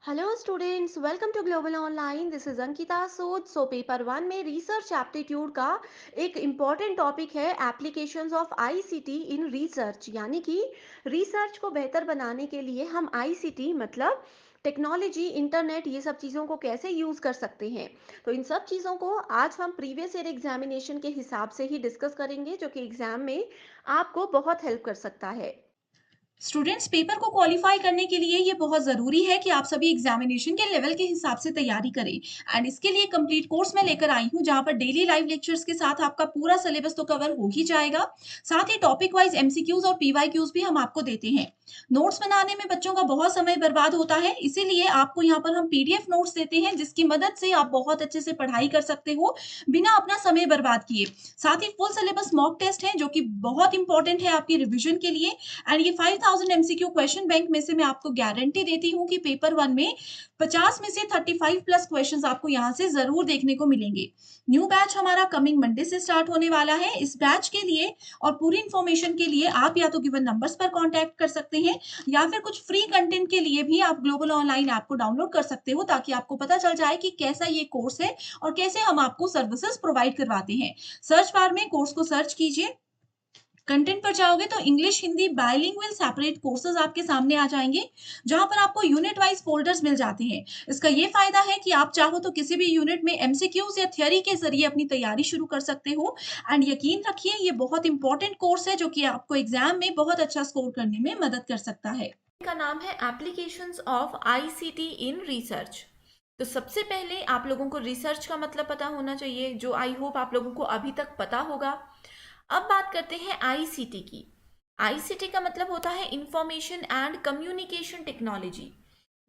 Hello students, welcome to global online. This is Ankita Sood. Paper one में research aptitude का एक important topic है applications of ICT in research, यानी कि research को बेहतर बनाने के लिए हम आईसीटी मतलब टेक्नोलॉजी, इंटरनेट, ये सब चीज़ों को कैसे यूज़ कर सकते हैं। तो इन सब चीज़ों को आज हम प्रीवियस ईयर एग्जामिनेशन के हिसाब से ही डिस्कस करेंगे, जो कि एग्जाम में आपको बहुत हेल्प कर सकता है। स्टूडेंट्स पेपर को क्वालिफाई करने के लिए ये बहुत ज़रूरी है कि आप सभी एग्जामिनेशन के लेवल के हिसाब से तैयारी करें एंड इसके लिए कंप्लीट कोर्स मैं लेकर आई हूँ जहाँ पर डेली लाइव लेक्चर्स के साथ आपका पूरा सिलेबस तो कवर हो ही जाएगा। साथ ही टॉपिक वाइज एमसीक्यूज और पीवाईक्यूज भी हम आपको देते हैं। नोट्स बनाने में बच्चों का बहुत समय बर्बाद होता है, इसीलिए आपको यहाँ पर हम पीडीएफ नोट्स देते हैं जिसकी मदद से आप बहुत अच्छे से पढ़ाई कर सकते हो बिना अपना समय बर्बाद किए। साथ ही फुल सिलेबस मॉक टेस्ट है जो कि बहुत इंपॉर्टेंट है आपकी रिविजन के लिए एंड ये 5000 एमसीक्यू क्वेश्चन बैंक में से मैं आपको गारंटी देती हूँ कि पेपर वन में 50 में से 35 प्लस क्वेश्चंस आपको यहाँ से जरूर देखने को मिलेंगे। न्यू बैच हमारा कमिंग मंडे से स्टार्ट होने वाला है। इस बैच के लिए और पूरी इंफॉर्मेशन के लिए आप या तो गिवन नंबर्स पर कांटेक्ट कर सकते हैं या फिर कुछ फ्री कंटेंट के लिए भी आप ग्लोबल ऑनलाइन ऐप को डाउनलोड कर सकते हो ताकि आपको पता चल जाए कि कैसा ये कोर्स है और कैसे हम आपको सर्विसेज प्रोवाइड करवाते हैं। सर्च बार में कोर्स को सर्च कीजिए, कंटेंट पर जाओगे तो English Hindi bilingual separate courses आपके सामने आ जाएंगे जहां पर आपको यूनिट वाइज फोल्डर्स मिल जाते हैं। इसका ये फायदा है कि आप चाहो तो किसी भी यूनिट में एमसीक्यूज या थ्योरी के जरिए अपनी तैयारी शुरू कर सकते हो एंड यकीन रखिए ये बहुत इंपॉर्टेंट कोर्स है जो कि आपको एग्जाम में बहुत अच्छा स्कोर करने में मदद कर सकता है। का नाम है applications of ICT in research. तो सबसे पहले आप लोगों को रिसर्च का मतलब पता होना चाहिए, जो आई होप आप लोगों को अभी तक पता होगा। अब बात करते हैं आईसीटी की। आईसीटी का मतलब होता है इंफॉर्मेशन एंड कम्युनिकेशन टेक्नोलॉजी,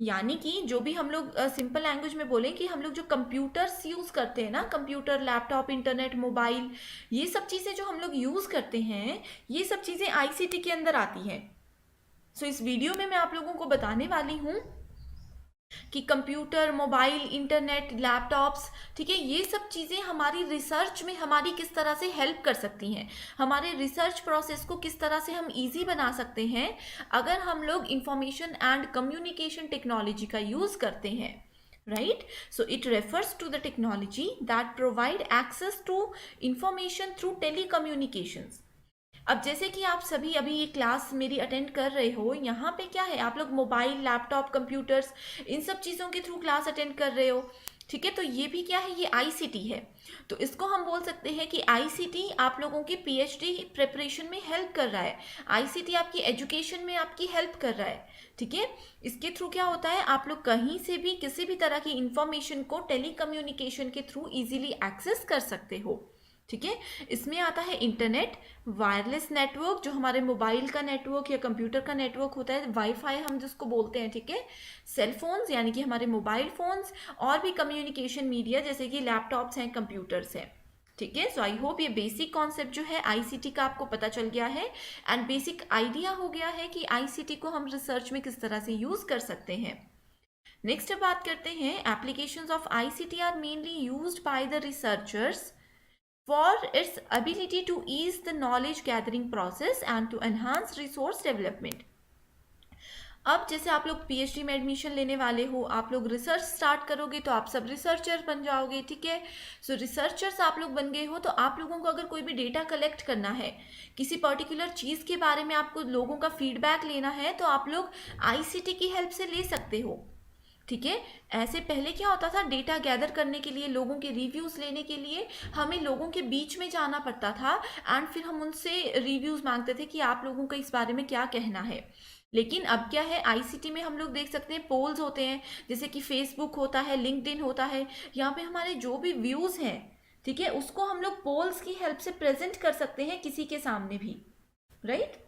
यानी कि जो भी हम लोग सिंपल लैंग्वेज में बोलें कि हम लोग जो कंप्यूटर्स यूज़ करते हैं ना, कंप्यूटर, लैपटॉप, इंटरनेट, मोबाइल, ये सब चीज़ें जो हम लोग यूज़ करते हैं, ये सब चीज़ें आईसीटी के अंदर आती हैं। इस वीडियो में मैं आप लोगों को बताने वाली हूँ कि कंप्यूटर, मोबाइल, इंटरनेट, लैपटॉप्स, ठीक है, ये सब चीज़ें हमारी रिसर्च में हमारी किस तरह से हेल्प कर सकती हैं, हमारे रिसर्च प्रोसेस को किस तरह से हम इजी बना सकते हैं अगर हम लोग इंफॉर्मेशन एंड कम्युनिकेशन टेक्नोलॉजी का यूज़ करते हैं। right, so it refers to the technology that provide access to information through telecommunications। अब जैसे कि आप सभी अभी ये क्लास मेरी अटेंड कर रहे हो, यहाँ पे क्या है, आप लोग मोबाइल, लैपटॉप, कंप्यूटर्स, इन सब चीज़ों के थ्रू क्लास अटेंड कर रहे हो, ठीक है। तो ये भी क्या है, ये आईसीटी है। तो इसको हम बोल सकते हैं कि आईसीटी आप लोगों की पीएचडी प्रिपरेशन में हेल्प कर रहा है, आईसीटी आपकी एजुकेशन में आपकी हेल्प कर रहा है, ठीक है। इसके थ्रू क्या होता है, आप लोग कहीं से भी किसी भी तरह की इंफॉर्मेशन को टेली कम्युनिकेशन के थ्रू इजीली एक्सेस कर सकते हो, ठीक है। इसमें आता है इंटरनेट, वायरलेस नेटवर्क, जो हमारे मोबाइल का नेटवर्क या कंप्यूटर का नेटवर्क होता है, वाईफाई हम जिसको बोलते हैं, ठीक है। सेल फोन्स यानी कि हमारे मोबाइल फोन्स, और भी कम्युनिकेशन मीडिया जैसे कि लैपटॉप्स हैं, कंप्यूटर्स हैं, ठीक है। आई होप ये बेसिक कॉन्सेप्ट जो है आईसीटी का आपको पता चल गया है एंड बेसिक आइडिया हो गया है कि आईसीटी को हम रिसर्च में किस तरह से यूज कर सकते हैं। नेक्स्ट बात करते हैं, applications of ICT are mainly used by the researchers for its ability to ease the knowledge gathering process and to enhance resource development। अब जैसे आप लोग पीएचडी में एडमिशन लेने वाले हो, आप लोग रिसर्च स्टार्ट करोगे तो आप सब रिसर्चर बन जाओगे, ठीक है। रिसर्चर्स आप लोग बन गए हो तो आप लोगों को अगर कोई भी डेटा कलेक्ट करना है, किसी पर्टिकुलर चीज़ के बारे में आपको लोगों का फीडबैक लेना है, तो आप लोग आईसीटी की हेल्प से ले सकते हो, ठीक है। ऐसे पहले क्या होता था, डेटा गैदर करने के लिए, लोगों के रिव्यूज़ लेने के लिए हमें लोगों के बीच में जाना पड़ता था एंड फिर हम उनसे रिव्यूज़ मांगते थे कि आप लोगों का इस बारे में क्या कहना है। लेकिन अब क्या है, आईसीटी में हम लोग देख सकते हैं पोल्स होते हैं, जैसे कि फेसबुक होता है, लिंक्डइन होता है, यहाँ पे हमारे जो भी व्यूज़ हैं, ठीक है, उसको हम लोग पोल्स की हेल्प से प्रेजेंट कर सकते हैं किसी के सामने भी, राइट।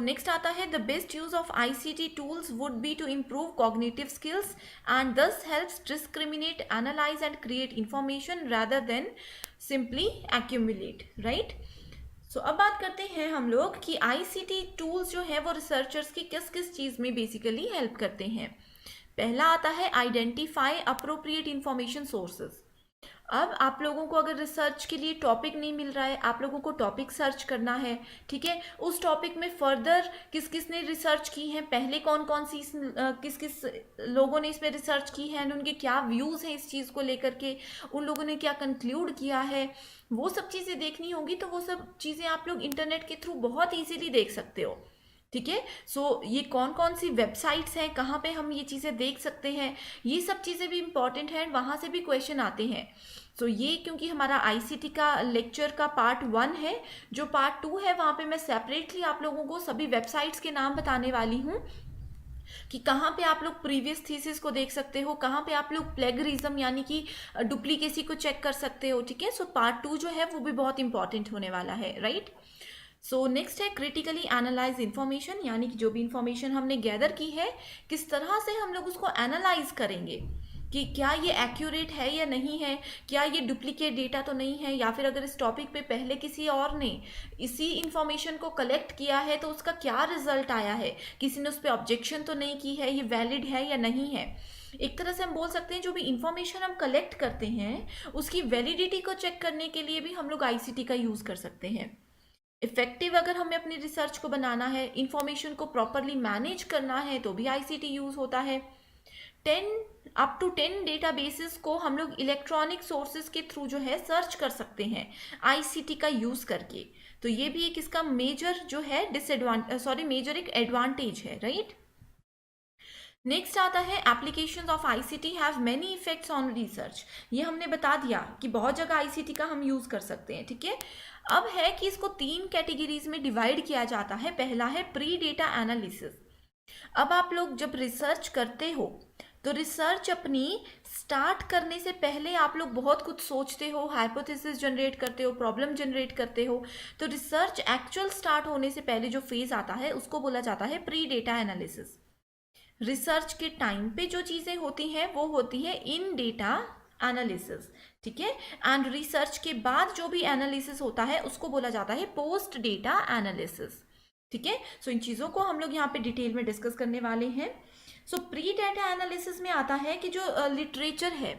नेक्स्ट आता है, the best use of ICT tools would be to improve cognitive skills and this helps discriminate, analyse and create information rather than simply accumulate, right. अब बात करते हैं हम लोग कि आईसीटी टूल्स जो है वो रिसर्चर्स की किस किस चीज़ में बेसिकली हेल्प करते हैं। पहला आता है, आइडेंटिफाई अप्रोप्रिएट इंफॉर्मेशन सोर्सेज। अब आप लोगों को अगर रिसर्च के लिए टॉपिक नहीं मिल रहा है, आप लोगों को टॉपिक सर्च करना है, ठीक है। उस टॉपिक में फर्दर किस किस ने रिसर्च की है, पहले कौन कौन सी किस किस लोगों ने इसमें रिसर्च की है, उनके क्या व्यूज़ हैं इस चीज़ को लेकर के, उन लोगों ने क्या कंक्लूड किया है, वो सब चीज़ें देखनी होगी। तो वो सब चीज़ें आप लोग इंटरनेट के थ्रू बहुत ईजीली देख सकते हो, ठीक है। सो ये कौन कौन सी वेबसाइट्स हैं, कहाँ पे हम ये चीज़ें देख सकते हैं, ये सब चीज़ें भी इंपॉर्टेंट हैं, वहाँ से भी क्वेश्चन आते हैं। सो ये क्योंकि हमारा आईसीटी का लेक्चर का पार्ट 1 है, जो पार्ट 2 है वहाँ पे मैं सेपरेटली आप लोगों को सभी वेबसाइट्स के नाम बताने वाली हूँ कि कहाँ पे आप लोग प्रीवियस थीसिस को देख सकते हो, कहाँ पे आप लोग प्लेगरिज्म यानी कि डुप्लीकेसी को चेक कर सकते हो, ठीक है। सो पार्ट 2 जो है वो भी बहुत इंपॉर्टेंट होने वाला है, राइट। सो नेक्स्ट है क्रिटिकली एनालाइज इंफॉर्मेशन, यानी कि जो भी इंफॉर्मेशन हमने गैदर की है किस तरह से हम लोग उसको एनालाइज करेंगे कि क्या ये एक्यूरेट है या नहीं है, क्या ये डुप्लीकेट डेटा तो नहीं है, या फिर अगर इस टॉपिक पे पहले किसी और ने इसी इंफॉर्मेशन को कलेक्ट किया है तो उसका क्या रिजल्ट आया है, किसी ने उस पर ऑब्जेक्शन तो नहीं की है, ये वैलिड है या नहीं है। एक तरह से हम बोल सकते हैं जो भी इंफॉर्मेशन हम कलेक्ट करते हैं उसकी वैलिडिटी को चेक करने के लिए भी हम लोग आईसीटी का यूज़ कर सकते हैं। इफेक्टिव अगर हमें अपनी रिसर्च को बनाना है, इंफॉर्मेशन को प्रॉपरली मैनेज करना है, तो भी आईसीटी यूज़ होता है। 10 अप टू 10 डेटाबेसेस को हम लोग इलेक्ट्रॉनिक सोर्सेज के थ्रू जो है सर्च कर सकते हैं आईसीटी का यूज़ करके। तो ये भी एक इसका मेजर जो है मेजर एक एडवांटेज है, राइट। नेक्स्ट आता है applications of ICT have many effects on research. ये हमने बता दिया कि बहुत जगह आईसीटी का हम यूज़ कर सकते हैं, ठीक है। अब है कि इसको 3 कैटेगरीज में डिवाइड किया जाता है। पहला है प्री डेटा एनालिसिस। अब आप लोग जब रिसर्च करते हो तो रिसर्च अपनी स्टार्ट करने से पहले आप लोग बहुत कुछ सोचते हो, हाइपोथेसिस जनरेट करते हो, प्रॉब्लम जनरेट करते हो। तो रिसर्च एक्चुअल स्टार्ट होने से पहले जो फेज आता है उसको बोला जाता है प्री डेटा एनालिसिस। रिसर्च के टाइम पे जो चीज़ें होती हैं वो होती है इन डेटा एनालिसिस, ठीक है। एंड रिसर्च के बाद जो भी एनालिसिस होता है उसको बोला जाता है पोस्ट डेटा एनालिसिस, ठीक है। सो इन चीज़ों को हम लोग यहाँ पे डिटेल में डिस्कस करने वाले हैं। सो प्री डेटा एनालिसिस में आता है कि जो लिटरेचर है,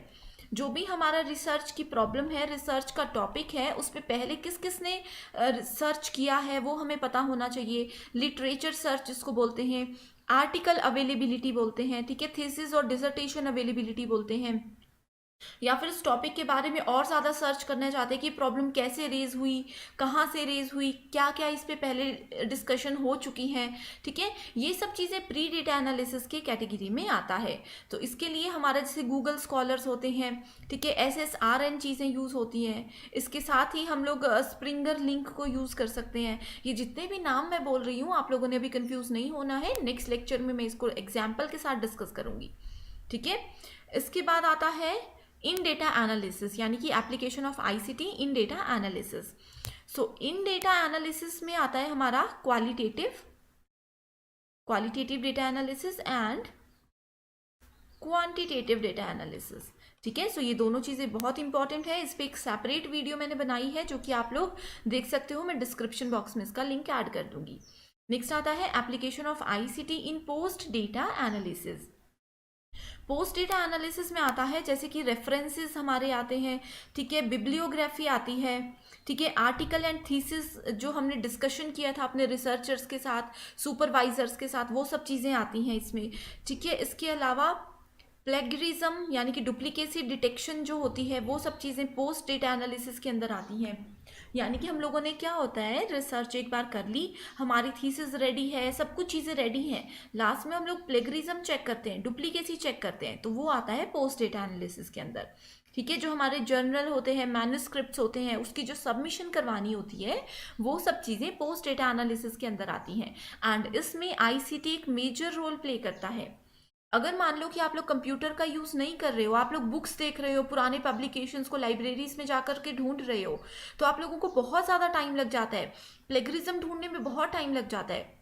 जो भी हमारा रिसर्च की प्रॉब्लम है, रिसर्च का टॉपिक है, उस पर पहले किस किस ने सर्च किया है वो हमें पता होना चाहिए। लिटरेचर सर्च जिसको बोलते हैं, आर्टिकल अवेलेबिलिटी बोलते हैं, ठीक है, थीसिस और डिसर्टेशन अवेलेबिलिटी बोलते हैं। या फिर इस टॉपिक के बारे में और ज़्यादा सर्च करना चाहते हैं कि प्रॉब्लम कैसे रेज हुई, कहाँ से रेज हुई, क्या क्या इस पे पहले डिस्कशन हो चुकी हैं, ठीक है। ये सब चीज़ें प्री डेटा एनालिसिस के कैटेगरी में आता है। तो इसके लिए हमारा जैसे गूगल स्कॉलर्स होते हैं, ठीक है, SSRN चीज़ें यूज़ होती हैं। इसके साथ ही हम लोग स्प्रिंगर लिंक को यूज़ कर सकते हैं। ये जितने भी नाम मैं बोल रही हूँ आप लोगों ने अभी कंफ्यूज नहीं होना है, नेक्स्ट लेक्चर में मैं इसको एग्जाम्पल के साथ डिस्कस करूँगी, ठीक है। इसके बाद आता है इन डेटा एनालिसिस, यानी कि application of ICT in data analysis. So in data analysis में आता है हमारा qualitative data analysis and quantitative data analysis, ठीक है। सो ये दोनों चीज़ें बहुत इंपॉर्टेंट है। इस पर एक सेपरेट वीडियो मैंने बनाई है जो कि आप लोग देख सकते हो, मैं डिस्क्रिप्शन बॉक्स में इसका लिंक ऐड कर दूंगी। नेक्स्ट आता है application of ICT in post data analysis. Post data analysis में आता है जैसे कि रेफरेंसेस हमारे आते हैं, ठीक है, बिब्लियोग्राफी आती है, ठीक है, आर्टिकल एंड थीसिस जो हमने डिस्कशन किया था अपने रिसर्चर्स के साथ, सुपरवाइजर्स के साथ, वो सब चीज़ें आती हैं इसमें, ठीक है। इसके अलावा प्लेगरिज्म यानी कि डुप्लीकेसी डिटेक्शन जो होती है वो सब चीज़ें पोस्ट डेटा एनालिसिस के अंदर आती हैं। यानी कि हम लोगों ने क्या होता है, रिसर्च एक बार कर ली, हमारी थीसिस रेडी है, सब कुछ चीज़ें रेडी हैं, लास्ट में हम लोग प्लेगरिज्म चेक करते हैं, डुप्लीकेसी चेक करते हैं, तो वो आता है पोस्ट डेटा एनालिसिस के अंदर, ठीक है। जो हमारे जर्नल होते हैं, मैन्युस्क्रिप्ट्स होते हैं, उसकी जो सबमिशन करवानी होती है वो सब चीज़ें पोस्ट डेटा एनालिसिस के अंदर आती हैं। एंड इसमें आईसीटी एक मेजर रोल प्ले करता है। अगर मान लो कि आप लोग कंप्यूटर का यूज़ नहीं कर रहे हो, आप लोग बुक्स देख रहे हो, पुराने पब्लिकेशंस को लाइब्रेरीज में जाकर के ढूंढ रहे हो, तो आप लोगों को बहुत ज़्यादा टाइम लग जाता है, प्लेगरिज्म ढूंढने में बहुत टाइम लग जाता है।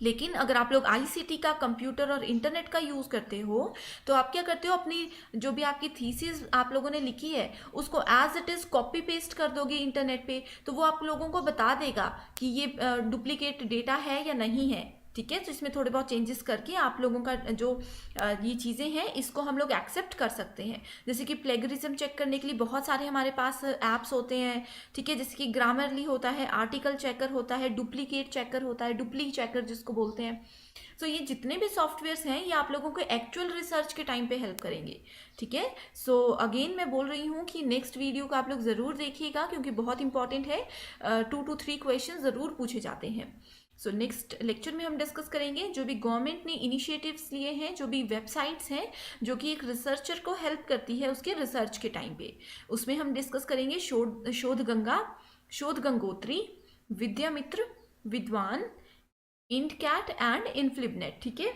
लेकिन अगर आप लोग आईसीटी का, कंप्यूटर और इंटरनेट का यूज़ करते हो तो आप क्या करते हो, अपनी जो भी आपकी थीसिस आप लोगों ने लिखी है उसको as it is copy paste कर दोगे इंटरनेट पे, तो वो आप लोगों को बता देगा कि ये डुप्लीकेट डेटा है या नहीं है, ठीक है। तो इसमें थोड़े बहुत चेंजेस करके आप लोगों का जो ये चीज़ें हैं इसको हम लोग एक्सेप्ट कर सकते हैं। जैसे कि प्लेगरिज्म चेक करने के लिए बहुत सारे हमारे पास ऐप्स होते हैं, ठीक है। जैसे कि ग्रामरली होता है, आर्टिकल चेकर होता है, डुप्लीकेट चेकर होता है, डुप्ली चेकर जिसको बोलते हैं। सो ये जितने भी सॉफ्टवेयर्स हैं ये आप लोगों को एक्चुअल रिसर्च के टाइम पे हेल्प करेंगे, ठीक है। सो अगेन मैं बोल रही हूँ कि नेक्स्ट वीडियो को आप लोग ज़रूर देखिएगा क्योंकि बहुत इंपॉर्टेंट है। 2 to 3 क्वेश्चन ज़रूर पूछे जाते हैं। सो नेक्स्ट लेक्चर में हम डिस्कस करेंगे जो भी गवर्नमेंट ने इनिशिएटिव्स लिए हैं, जो भी वेबसाइट्स हैं जो कि एक रिसर्चर को हेल्प करती है उसके रिसर्च के टाइम पे। उसमें हम डिस्कस करेंगे शोध गंगा, शोध गंगोत्री, विद्यामित्र, विद्वान, इंडकैट एंड इन्फ्लिबनेट, ठीक है।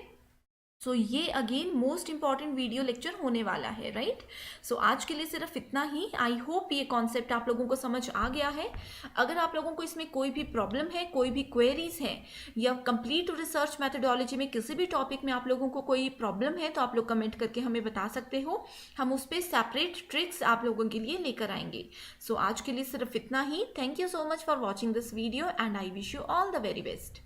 सो ये again most important video lecture होने वाला है, राइट। सो आज के लिए सिर्फ इतना ही। आई होप ये कॉन्सेप्ट आप लोगों को समझ आ गया है। अगर आप लोगों को इसमें कोई भी प्रॉब्लम है, कोई भी क्वेरीज है या कंप्लीट रिसर्च मैथडोलॉजी में किसी भी टॉपिक में आप लोगों को कोई प्रॉब्लम है तो आप लोग कमेंट करके हमें बता सकते हो। हम उस पर सेपरेट ट्रिक्स आप लोगों के लिए लेकर आएंगे। सो आज के लिए सिर्फ इतना ही। Thank you so much for watching this video and I wish you all the very best.